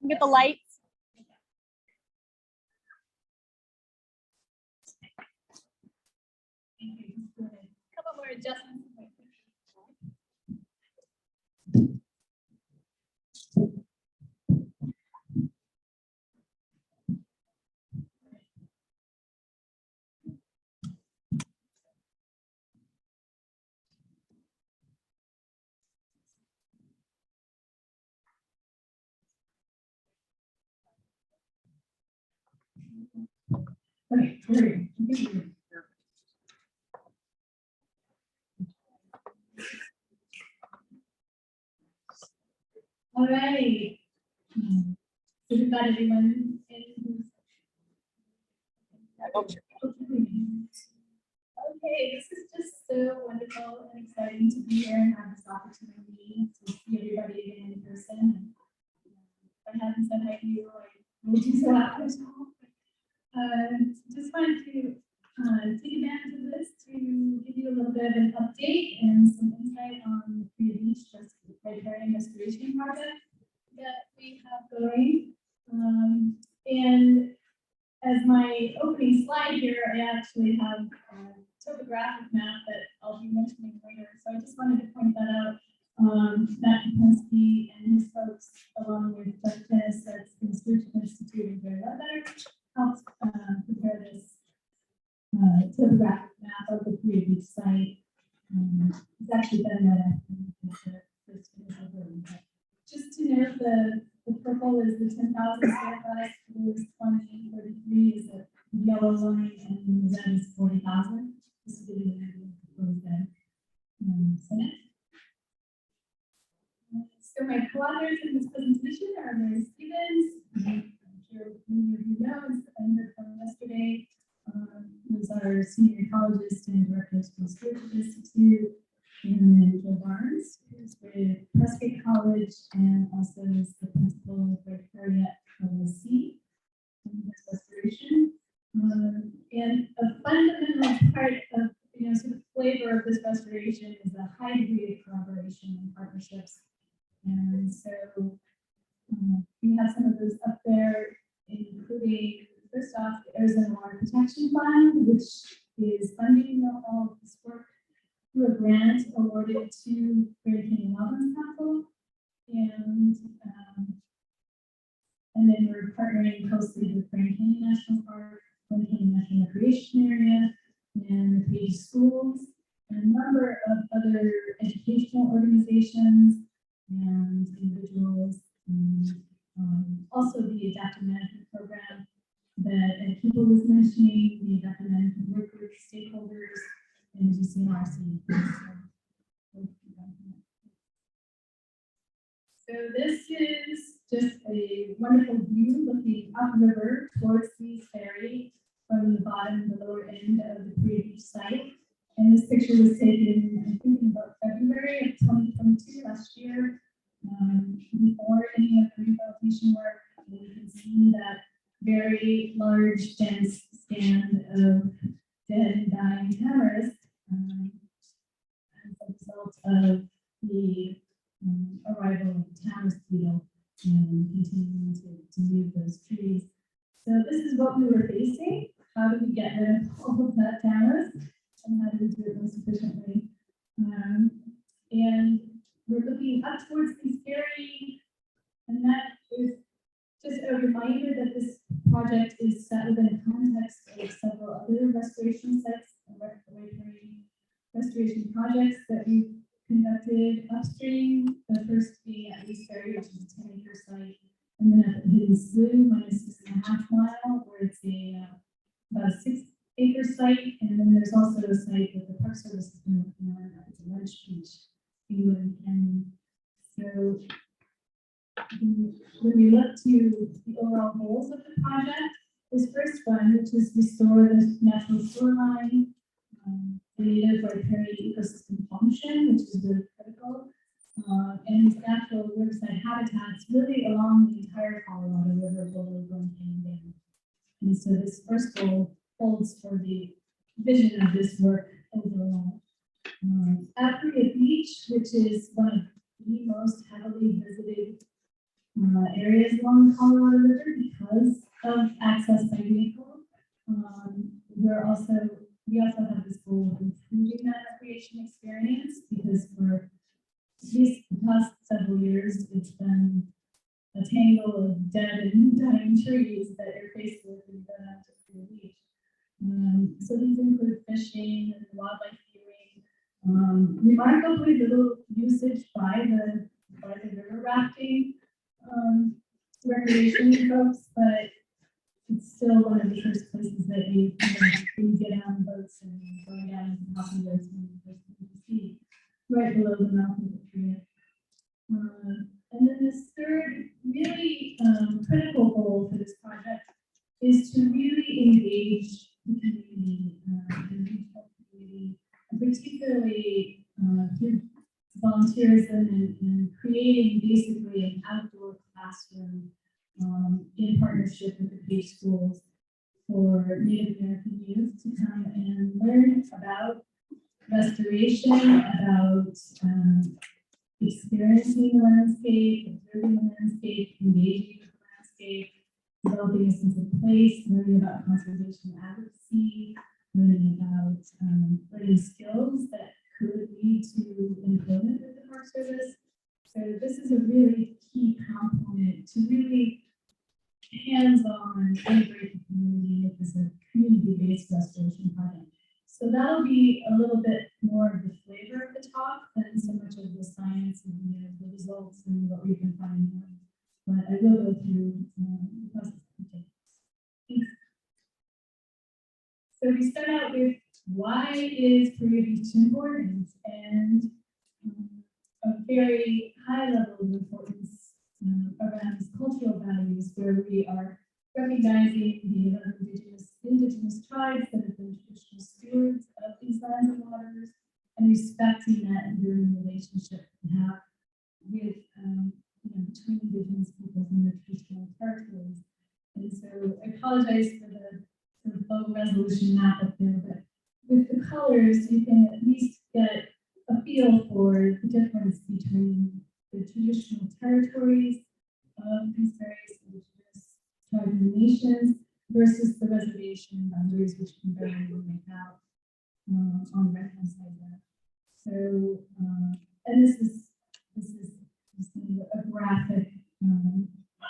Get the lights. Couple more adjustments. Okay, great. All right. So we've got everyone in. Okay, this is just so wonderful and exciting to be here and have this opportunity to see everybody again in person. If I haven't said hi to you, I will do so after this call. Just wanted to take advantage of this to give you a little bit of an update and some insight on the Paria Beach Restoration Project that we have going. And as my opening slide here, I actually have a topographic map that I'll be mentioning later. So I just wanted to point that out. Matt Kapinski and his folks, along with Burke at the Stewardship Institute and Very Better, helped prepare this topographic map of the Paria Beach site. It's actually been read after the first video. Just to note, the purple is the 10,000 square foot, blue is 2033 is the yellow line, and the red is 40,000. Just to give you an idea of the proposed bed. So my co-authors in this presentation are Mary Stevens. I'm sure many of you know, I heard from yesterday, who's our senior ecologist and director of the Stewardship Institute, and then Joe Barnes, who's with Prescott College and also is the principal of Paria LLC in this restoration. And a fundamental part of sort of flavor of this restoration is a high degree of collaboration and partnerships. And so we have some of those up there, including, first off, the Arizona Water Protection Fund, which is funding all of this work through a grant awarded to Grand Canyon Wildlands Council. And then we're partnering closely with Grand Canyon National Park, Grand Canyon National Recreation Area, and the Page Schools, and a number of other educational organizations and individuals, and also the adaptive management program that people was mentioning, the adaptive management work group stakeholders, and GCWC. So this is just a wonderful view looking upriver towards the ferry from the bottom, the lower end of the Paria Beach site. And this picture was taken, I think, in about February of 2022, last year, before any of the rehabilitation work. And you can see that very large, dense stand of dead and dying tamarisk as a result of the arrival of the tamarisk beetle and continuing to move those trees. So this is what we were facing. How do we get rid of all of that tamarisk, and how do we do it most efficiently? And we're looking up towards the ferry, and that is just a reminder that this project is set within the context of several other restoration sites, restoration projects that we've conducted upstream. The first being at East Ferry, which is a 10-acre site, and then at the Hidden Slough, minus 6.5 mile, where it's about a 6-acre site, and then there's also a site that the Park Service has been working on. It's a Lunch Beach, England, and so when we look to the overall goals of the project, this first one, which is restore the natural shoreline, the native riparian ecosystem function, which is really critical, and these natural riverside habitats really along the entire Colorado River below Grand Canyon Dam. And so this first goal holds for the vision of this work overall. At Paria Beach, which is one of the most heavily visited areas along the Colorado River because of access by vehicle, we also have this goal of improving that recreation experience because for at least the past several years, it's been a tangle of dead and dying trees that you're faced with when you go out to Paria Beach. So these include fishing and wildlife viewing. Remarkably little usage by the river rafting recreation folks, but it's still one of the first places that you get on boats and going down into the passengers and the first thing you see right below the mouth of the tree. And then this third really critical goal for this project is to really engage the community, the retail community, and particularly through volunteerism and creating basically an outdoor classroom in partnership with the Page schools for Native American youth to come and learn about restoration, about experiencing the landscape, observing the landscape, engaging with the landscape, developing a sense of place, learning about conservation advocacy, learning about learning skills that could lead to employment with the Park Service. So this is a really key component to really hands-on integrate the community with this community-based restoration project. So that'll be a little bit more of the flavor of the talk than so much of the science and the results and what we've been finding. But I will go through the process. Thanks. So we start out with why is Paria Beach important, and a very high level of importance around these cultural values, where we are recognizing the 11 indigenous tribes that have been traditional stewards of these lands and waters, and respecting that enduring relationship we have with between indigenous peoples and their traditional territories. And so I apologize for the low resolution map up there, but with the colors, you can at least get a feel for the difference between the traditional territories of these various indigenous tribes and nations versus the reservation boundaries, which can barely make out on the right-hand side there. So, and this is a graphic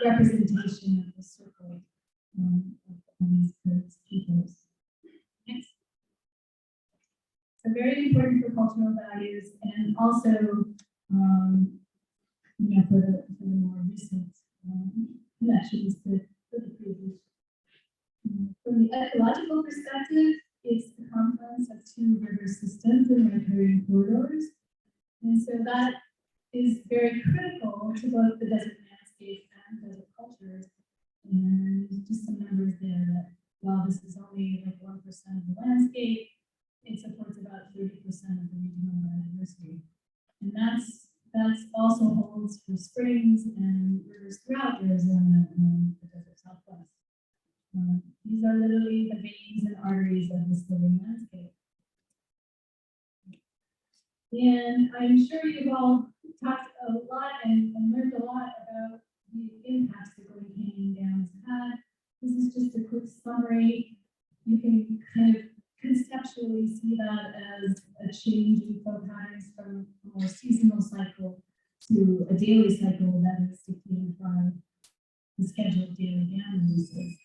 representation of the circle of these peoples. Next. So very important for cultural values, and also, for the more recent connections with the previous. From the ecological perspective, it's the confluence of two river systems and riparian corridors, and so that is very critical to both the desert landscape and desert cultures. And just some numbers there that while this is only like 1% of the landscape, it supports about 30% of the regional biodiversity. And that's also holds for springs and rivers throughout Arizona and the desert Southwest. These are literally the veins and arteries of this living landscape. And I'm sure you've all talked a lot and learned a lot about the impacts that Grand Canyon Dam has had. This is just a quick summary. You can kind of conceptually see that as a change in flow patterns from a more seasonal cycle to a daily cycle that is dictated by the scheduled daily dam releases.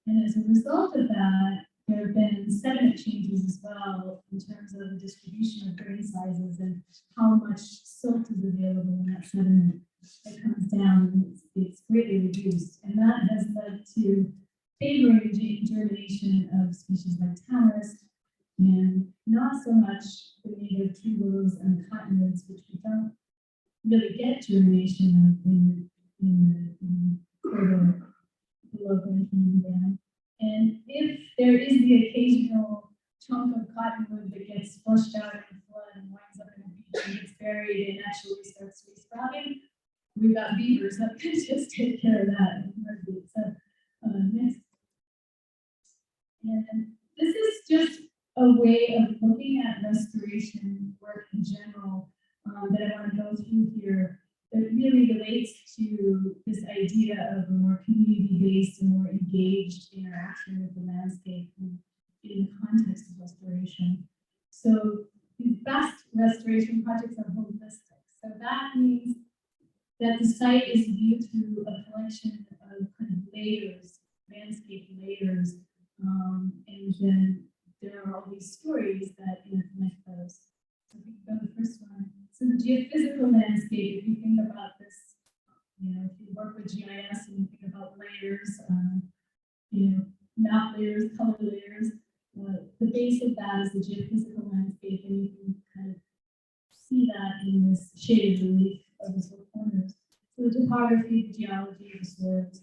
And as a result of that, there have been sediment changes as well in terms of the distribution of grain sizes and how much silt is available in that sediment that comes down, and it's greatly reduced. And that has led to favoring germination of species like tamarisk, and not so much the native tree willows and cottonwoods, which we don't really get germination of in the corridor below Grand Canyon Dam. And if there is the occasional chunk of cottonwood that gets flushed out in the flood and winds up in a beach and gets buried and actually starts resprouting, we've got beavers that can just take care of that. So, next. And this is just a a way of looking at restoration work in general that I want to go through here that really relates to this idea of a more community-based and more engaged interaction with the landscape in the context of restoration. So these best restoration projects are holistic. So that means that the site is viewed through a collection of kind of layers, landscape layers, and then there are all these stories that interconnect those. So if we go to the first one. So the geophysical landscape, if you think about this, if you work with GIS and you think about layers, map layers, color layers, the base of that is the geophysical landscape, and you can kind of see that in this shaded relief of the four corners. So the topography, the geology of the soils.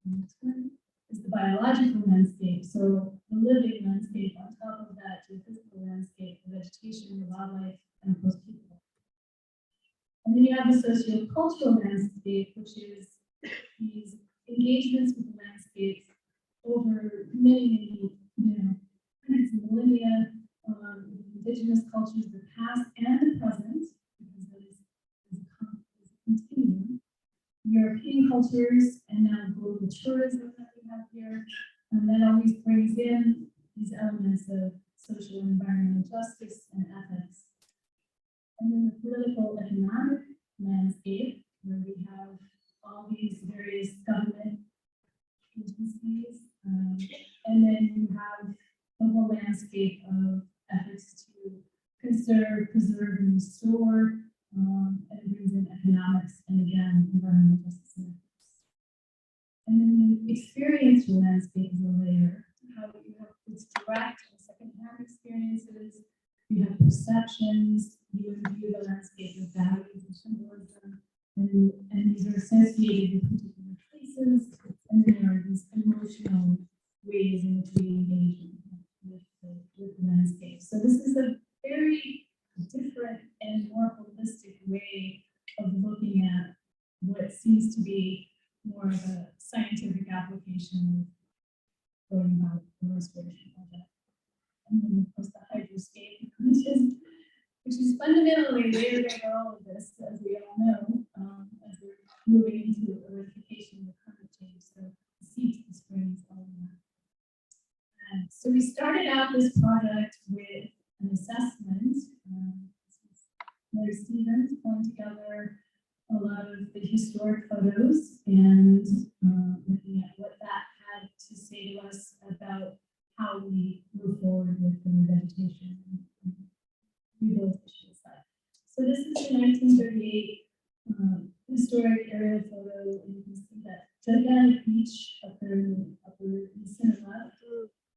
Next one is the biological landscape. So the living landscape on top of that geophysical landscape, the vegetation, the wildlife, and of course people. And then you have the sociocultural landscape, which is these engagements with the landscape over many, hundreds of millennia, indigenous cultures, the past and the present, because that is a continuum. European cultures and now global tourism that we have here, and that always brings in these elements of social and environmental justice and ethics. And then the political economic landscape, where we have all these various government agencies, and then you have the whole landscape of efforts to conserve, preserve, and restore, and it brings in economics and again, environmental justice and ethics. And then the experiential landscape is a layer, how you have its direct and second-hand experiences, you have perceptions, you view the landscape with values and symbolism, and these are associated with particular places, and then there are these emotional ways in which we engage with the landscape. So this is a very different and more holistic way of looking at what seems to be more of a scientific application of going about the restoration project. And then of course the hydroscape, which is fundamentally layered over all of this, as we all know, as we're moving into electrification of climate change. So the sea to the springs, all of that. And so we started out this project with an assessment. Mary Stevens pulling together a lot of the historic photos and looking at what that had to say to us about how we move forward with the vegetation and rehabilitation of the site. So this is the 1938 historic aerial photo, and you can see that gigantic beach up there in the center left.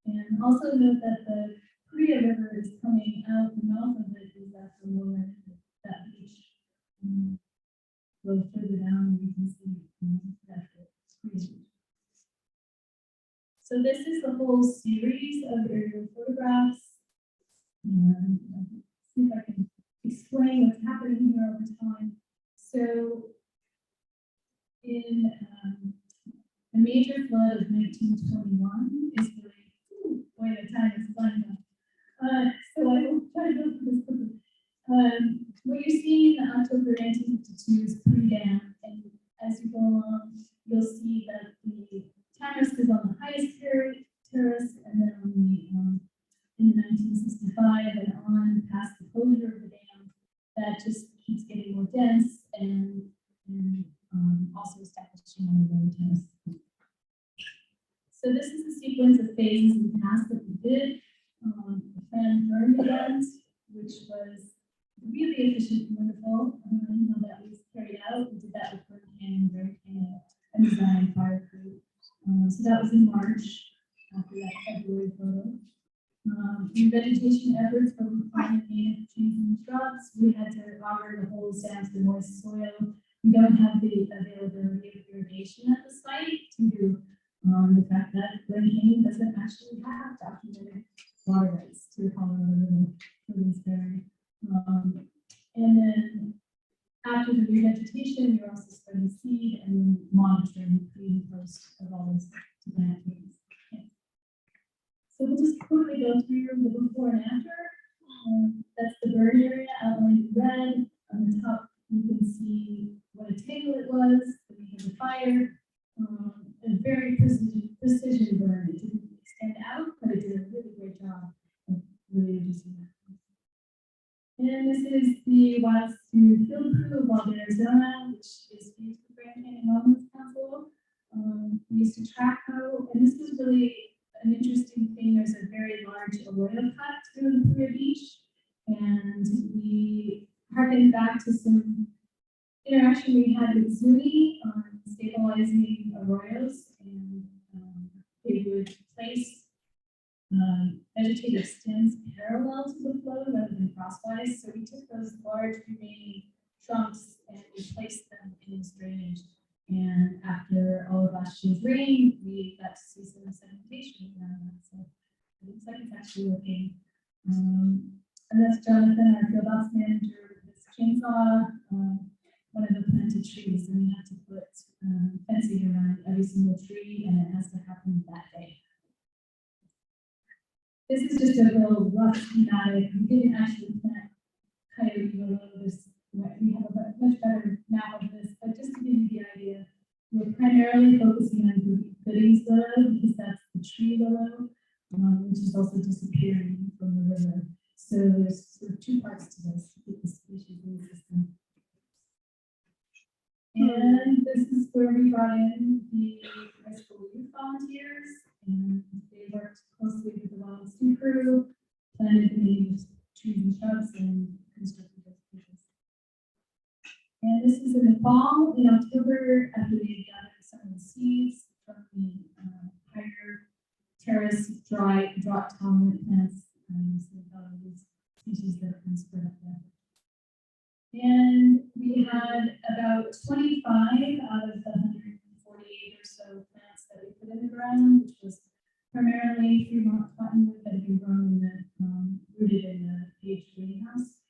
And also note that the Paria River is coming out, the mouth of it is at the lower end of that beach. Go further down, we can see that it's so this is the whole series of aerial photographs. And see if I can explain what's happening here over time. So in the major flood of 1921 is really, boy, the time is flying by. So I will try to go through this quickly. What you're seeing in October 1952 is pre-dam, and as you go along, you'll see that the terrace is on the highest terrace, and then on the in 1965 and on past the closure of the dam, that just keeps getting more dense and also establishing on the lower terrace. So this is a sequence of phases in the past that we did. The fan burn event, which was really efficient and wonderful. How that was carried out. We did that with Burke and design fire crew. So that was in March after that February photo. In vegetation efforts for refining native trees and shrubs, we had to auger the whole sands to moist soil. We don't have the availability of irrigation at the site due to the fact that Grand Canyon doesn't actually have documented water rights to the Colorado River for this area. And then after the revegetation, you're also spreading seed and monitoring pre and post of all those plant trees. Okay. So we'll just quickly go through the before and after. That's the burn area outlined in red. On the top, you can see what a tangle it was. Then we have the fire. A very precision burn. It didn't extend out, but it did a really great job of really reducing that. And this is the Wildstone Field Crew of Wild Arizona, which is used for Grand Canyon Wellness Council. We used to track how, and this was really an interesting thing. There's a very large arroyo cut through the Paria Beach, and we harkened back to some interaction we had with Zuni on stabilizing arroyos, and they would place vegetative stems parallel to the flow rather than crosswise. So we took those large remaining trunks and we placed them in this drainage. And after all of last year's rain, we got to see some sedimentation around that. So it looks like it's actually working. And that's Jonathan, our field ops manager, with his chainsaw, one of the planted trees, and we have to put fencing around every single tree, and it has to happen that day. This is just a real rough schematic. We didn't actually plant coyote willow. We have a much better map of this, but just to give you the idea, we're primarily focusing on Goodings willow because that's the tree willow, which is also disappearing from the river. So there's sort of two parts to this to keep the species in the system. And this is where we brought in the high school youth volunteers, and they worked closely with the Wildstone crew, planted the native trees and shrubs, and constructed those places. And this is in the fall, in October, after they gathered some of the seeds from the higher terrace, drought tolerant plants. So we thought of these species that can spread up there. And we had about 25 out of the 148 or so plants that we put in the ground, which was primarily Fremont cottonwood that had been grown in the, rooted in the cage greenhouse.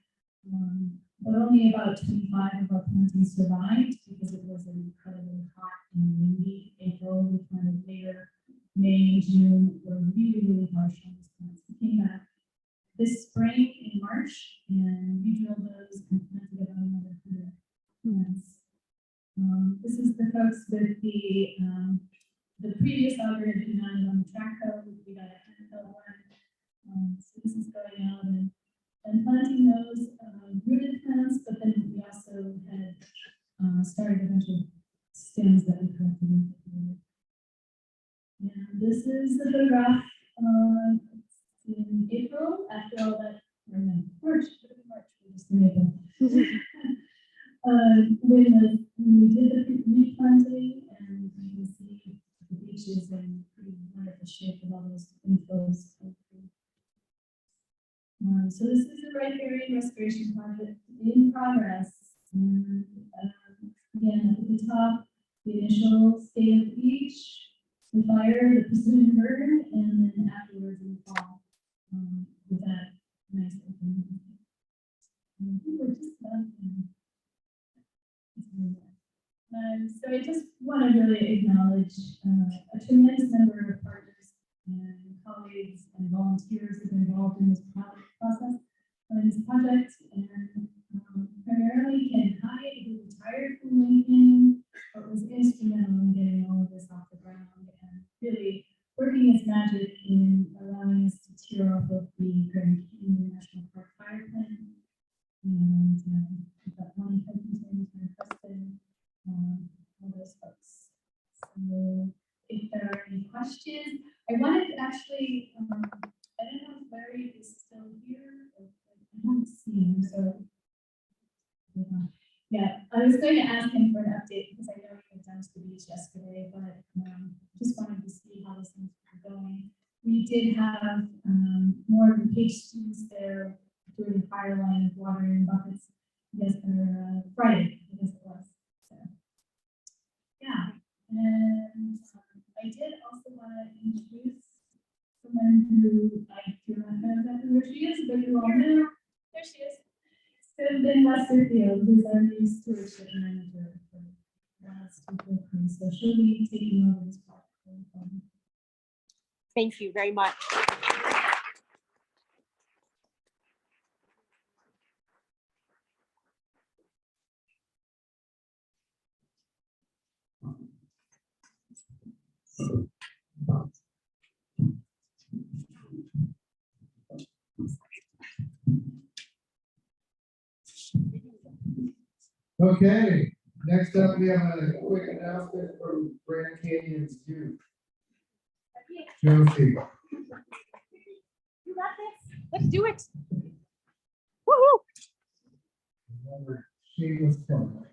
But only about 25 of our plantings survived because it was an incredibly hot and windy April. We planted later, May and June were really, really harsh on these plants. We came back this spring in March and we drilled those and planted about another 100 plants. This is the folks with the previous auger did not on the track code. We got a handheld one. So this is going out and planting those rooted plants, but then we also had started a bunch of stems that we collected in the field. And this is the photograph in April, after all that, or no, March, we're just in April. When we did the replanting, and you can see the beaches in pretty wonderful shape with all those inflows. So this is the riparian restoration project in progress. And again, at the top, the initial state of the beach, the fire, the precision burn, and then afterwards in the fall, with that nice open. And I think we're just about done. So I just want to really acknowledge a tremendous number of partners and colleagues and volunteers who've been involved in this process, in this project, and primarily Ken Hyde, who retired from Lincoln, but was instrumental in getting all of this off the ground and really working his magic in allowing us to tear off of the Grand Canyon National Park fire plan. And we've got Lonnie Hutchinson and Preston, all those folks. So if there are any questions, I wanted to actually, I don't know if Larry is still here. Or I haven't seen him, so yeah, I was going to ask him for an update because I know he went down to the beach yesterday, but just wanted to see how those things were going. We did have more of the page students there doing the fire line of water in buckets. Yes, Friday, I guess it was. So yeah, and I did also want to introduce someone who I do not know exactly where she is, but you all know. There she is. Ben Westerfield, who's our new stewardship manager for Wildstone Crew. So she'll be taking over this project. Thank you very much. Okay, next up, we have a quick announcement from Grand Canyon Zoo. Josie. You got this. Let's do it. Woohoo! Another shameless plug.